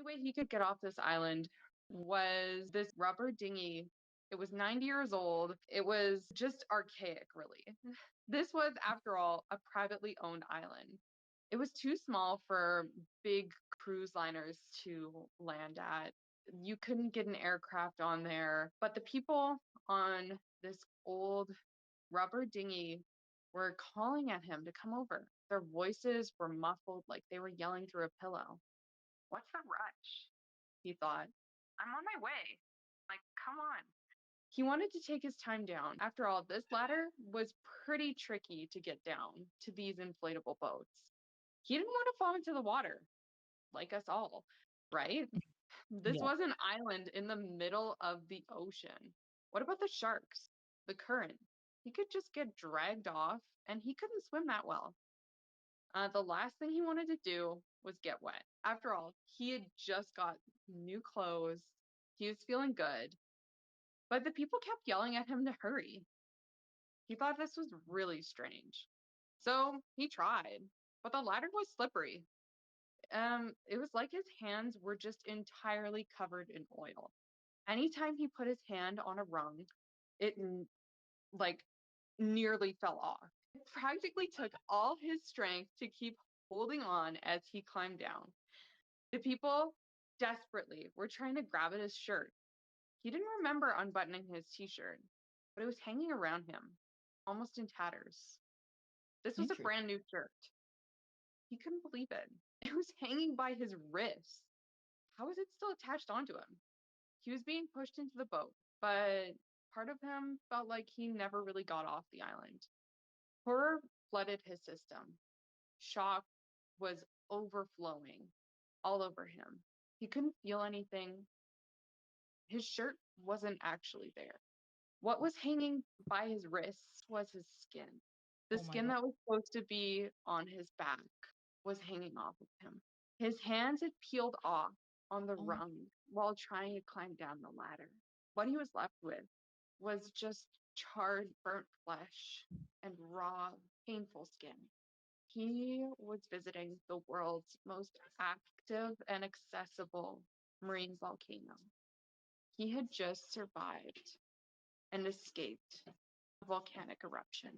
only way he could get off this island was this rubber dinghy. It was 90 years old. It was just archaic, really. This was, after all, a privately owned island. It was too small for big cruise liners to land at. You couldn't get an aircraft on there. But the people on this old rubber dinghy were calling at him to come over. Their voices were muffled like they were yelling through a pillow. What's the rush? He thought. I'm on my way. Like, come on. He wanted to take his time down. After all, this ladder was pretty tricky to get down to these inflatable boats. He didn't want to fall into the water, like us all, right? This Yeah. was an island in the middle of the ocean. What about the sharks? The current? He could just get dragged off, and he couldn't swim that well. The last thing he wanted to do was get wet. After all, he had just got new clothes. He was feeling good, but the people kept yelling at him to hurry. He thought this was really strange. So he tried, but the ladder was slippery. It was like his hands were just entirely covered in oil. Anytime he put his hand on a rung, it like nearly fell off. It practically took all his strength to keep holding on as he climbed down. The people desperately were trying to grab at his shirt. He didn't remember unbuttoning his t-shirt, but it was hanging around him, almost in tatters. This was a Interesting. brand new shirt. He couldn't believe it. It was hanging by his wrist. How was it still attached onto him? He was being pushed into the boat, but part of him felt like he never really got off the island. Horror flooded his system. Shock was overflowing all over him. He couldn't feel anything. His shirt wasn't actually there. What was hanging by his wrists was his skin. The Oh my skin God. that was supposed to be on his back was hanging off of him. His hands had peeled off on the Oh, rung while trying to climb down the ladder. What he was left with was just charred, burnt flesh and raw, painful skin. He was visiting the world's most active and accessible marine volcano. He had just survived and escaped a volcanic eruption.